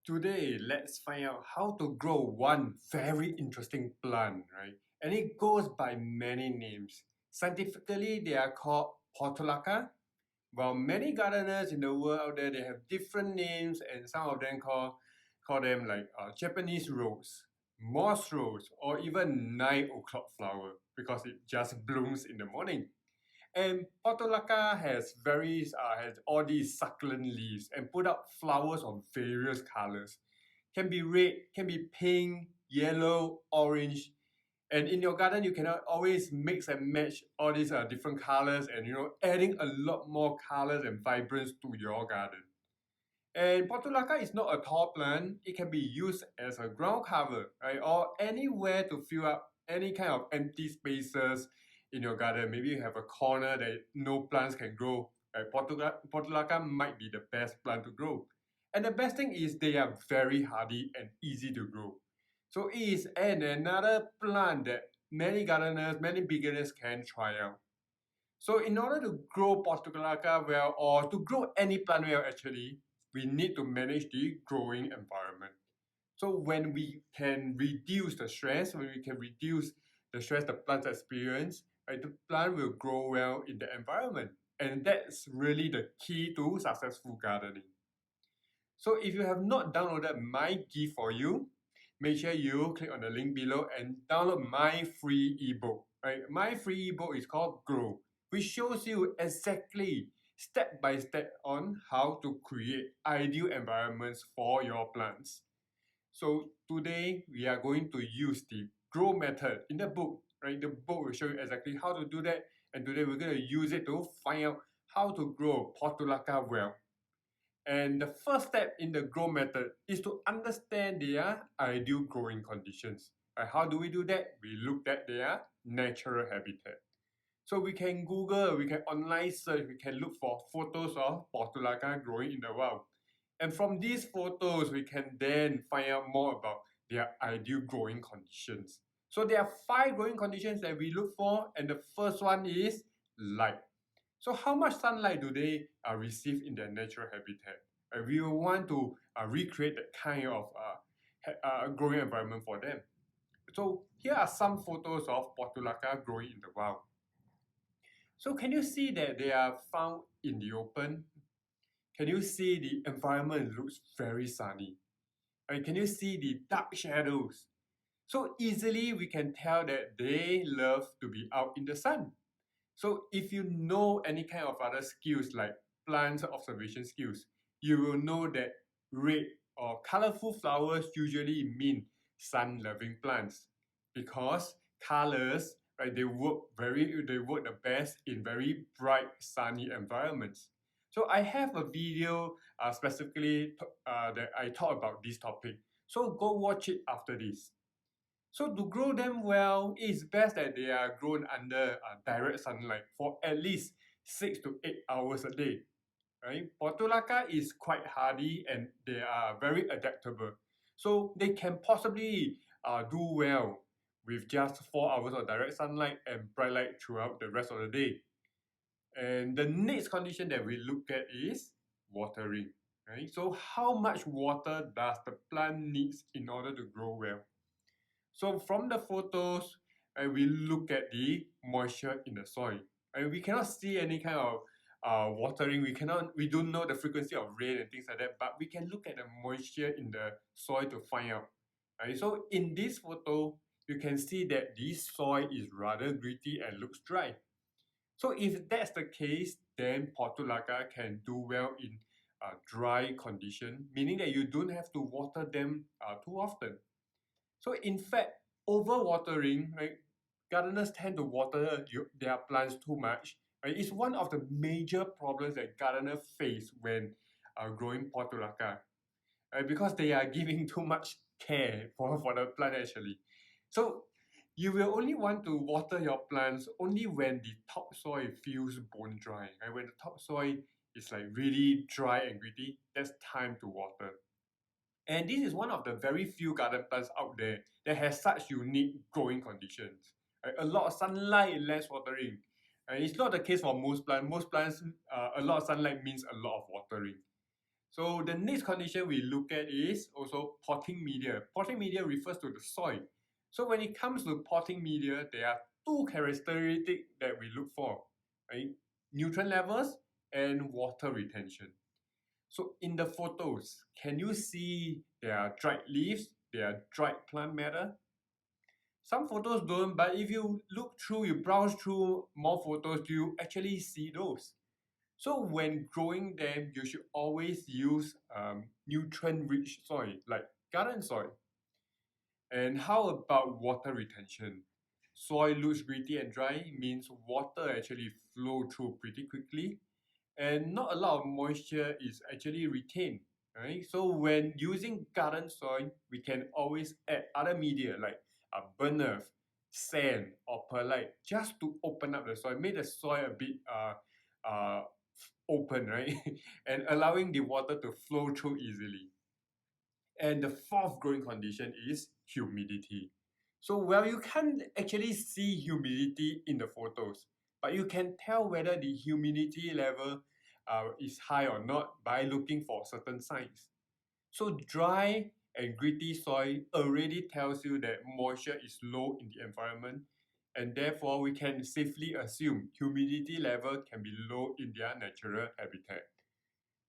Today, let's find out how to grow one very interesting plant, right? And it goes by many names. Scientifically, they are called Portulaca. While many gardeners in the world out there, they have different names, and some of them call them like Japanese rose, moss rose, or even 9 o'clock flower because it just blooms in the morning. And Portulaca has all these succulent leaves and put out flowers of various colors. Can be red, can be pink, yellow, orange. And in your garden, you can always mix and match all these different colors and adding a lot more colors and vibrance to your garden. And Portulaca is not a tall plant. It can be used as a ground cover, right? Or anywhere to fill up any kind of empty spaces in your garden. Maybe you have a corner that no plants can grow. Right? Portulaca might be the best plant to grow. And the best thing is they are very hardy and easy to grow. So it is another plant that many gardeners, many beginners can try out. So in order to grow Portulaca well, or to grow any plant well actually, we need to manage the growing environment. So when we can reduce the stress, the plants experience, right, the plant will grow well in the environment. And that's really the key to successful gardening. So if you have not downloaded my gift for you, make sure you click on the link below and download my free ebook. Right? My free ebook is called Grow, which shows you exactly step by step on how to create ideal environments for your plants. So today we are going to use the grow method in the book. Right? The book will show you exactly how to do that, and today we're going to use it to find out how to grow Portulaca well. And the first step in the grow method is to understand their ideal growing conditions. How do we do that? We look at their natural habitat. So we can Google, we can online search, we can look for photos of Portulaca growing in the wild. And from these photos, we can then find out more about their ideal growing conditions. So there are 5 growing conditions that we look for, and the first one is light. So how much sunlight do they receive in their natural habitat? We will want to recreate that kind of growing environment for them. So here are some photos of Portulaca growing in the wild. So can you see that they are found in the open? Can you see the environment looks very sunny? Can you see the dark shadows? So easily we can tell that they love to be out in the sun. So if you know any kind of other skills like plant observation skills, you will know that red or colorful flowers usually mean sun-loving plants because colors, right, they work the best in very bright sunny environments. So I have a video specifically that I talk about this topic. So go watch it after this. So to grow them well, it's best that they are grown under direct sunlight for at least 6 to 8 hours a day. Right? Portulaca is quite hardy and they are very adaptable. So they can possibly do well with just 4 hours of direct sunlight and bright light throughout the rest of the day. And the next condition that we look at is watering. Right? So how much water does the plant needs in order to grow well? So from the photos, we look at the moisture in the soil. And we cannot see any kind of watering. We don't know the frequency of rain and things like that, but we can look at the moisture in the soil to find out. Right? So in this photo, you can see that this soil is rather gritty and looks dry. So if that's the case, then Portulaca can do well in dry condition, meaning that you don't have to water them too often. So in fact, overwatering, right, gardeners tend to water their plants too much. Right? It's one of the major problems that gardeners face when growing Portulaca, right? Because they are giving too much care for the plant actually. So you will only want to water your plants only when the topsoil feels bone dry. Right? When the topsoil is like really dry and gritty, that's time to water. And this is one of the very few garden plants out there that has such unique growing conditions. Right? A lot of sunlight, less watering. It's not the case for most plants. Most plants, a lot of sunlight means a lot of watering. So the next condition we look at is also potting media. Potting media refers to the soil. So when it comes to potting media, there are two characteristics that we look for, right? Nutrient levels and water retention. So in the photos, can you see there are dried leaves, there are dried plant matter? Some photos don't, but if you look through, you browse through more photos, you actually see those. So when growing them, you should always use nutrient-rich soil, like garden soil. And how about water retention? Soil looks gritty and dry, means water actually flow through pretty quickly, and not a lot of moisture is actually retained, right? So when using garden soil, we can always add other media like burnt earth, sand, or perlite just to open up the soil, make the soil a bit uh, open, right? And allowing the water to flow through easily. And the fourth growing condition is humidity. So, well, you can't actually see humidity in the photos, but you can tell whether the humidity level is high or not by looking for certain signs. So, dry and gritty soil already tells you that moisture is low in the environment, and therefore we can safely assume humidity level can be low in their natural habitat.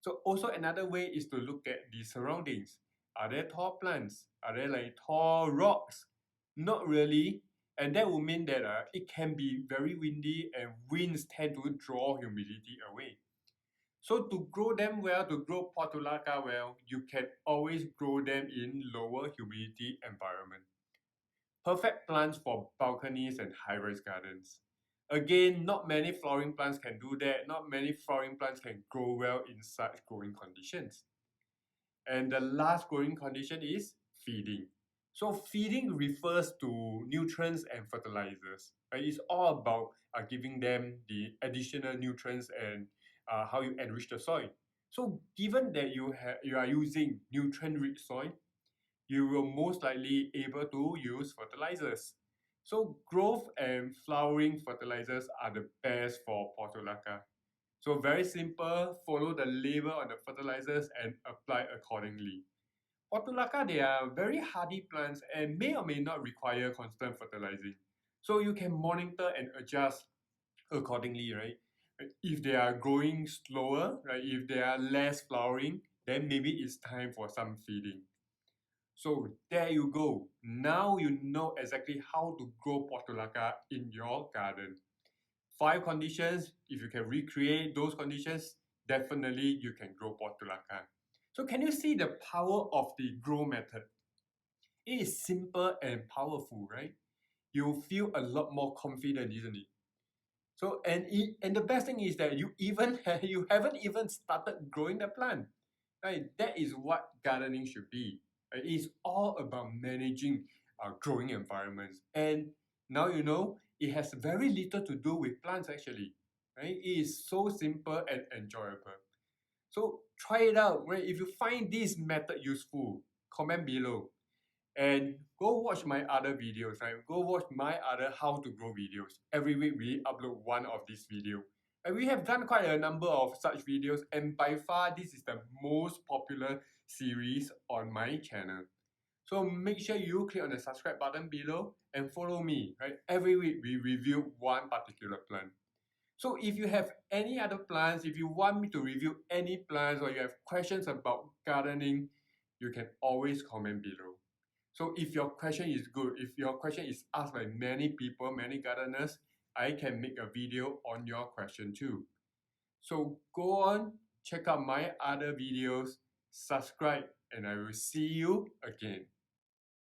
So also another way is to look at the surroundings. Are there tall plants? Are there like tall rocks? Not really. And that would mean that it can be very windy and winds tend to draw humidity away. So to grow them well, to grow Portulaca well, you can always grow them in lower humidity environment. Perfect plants for balconies and high-rise gardens. Again, not many flowering plants can do that. Not many flowering plants can grow well in such growing conditions. And the last growing condition is feeding. So feeding refers to nutrients and fertilizers. Right? It's all about giving them the additional nutrients and how you enrich the soil. So given that you are using nutrient-rich soil, you will most likely able to use fertilizers. So growth and flowering fertilizers are the best for Portulaca. So very simple, follow the label on the fertilizers and apply accordingly. Portulaca, they are very hardy plants and may or may not require constant fertilizing. So you can monitor and adjust accordingly, right? If they are growing slower, right? If they are less flowering, then maybe it's time for some feeding. So there you go. Now you know exactly how to grow Portulaca in your garden. 5 conditions, if you can recreate those conditions, definitely you can grow Portulaca. So can you see the power of the grow method? It is simple and powerful, right? You feel a lot more confident, isn't it? So and the best thing is that you haven't even started growing the plant. Right? That is what gardening should be. Right? It is all about managing growing environments. And now you know it has very little to do with plants actually. Right? It is so simple and enjoyable. So try it out. Right? If you find this method useful, comment below. And go watch my other videos, right? Go watch my other how to grow videos. Every week we upload one of these videos. And we have done quite a number of such videos, and by far this is the most popular series on my channel. So make sure you click on the subscribe button below and follow me, right? Every week we review one particular plant. So if you have any other plants, if you want me to review any plants or you have questions about gardening, you can always comment below. So if your question is good, if your question is asked by many people, many gardeners, I can make a video on your question too. So go on, check out my other videos, subscribe, and I will see you again.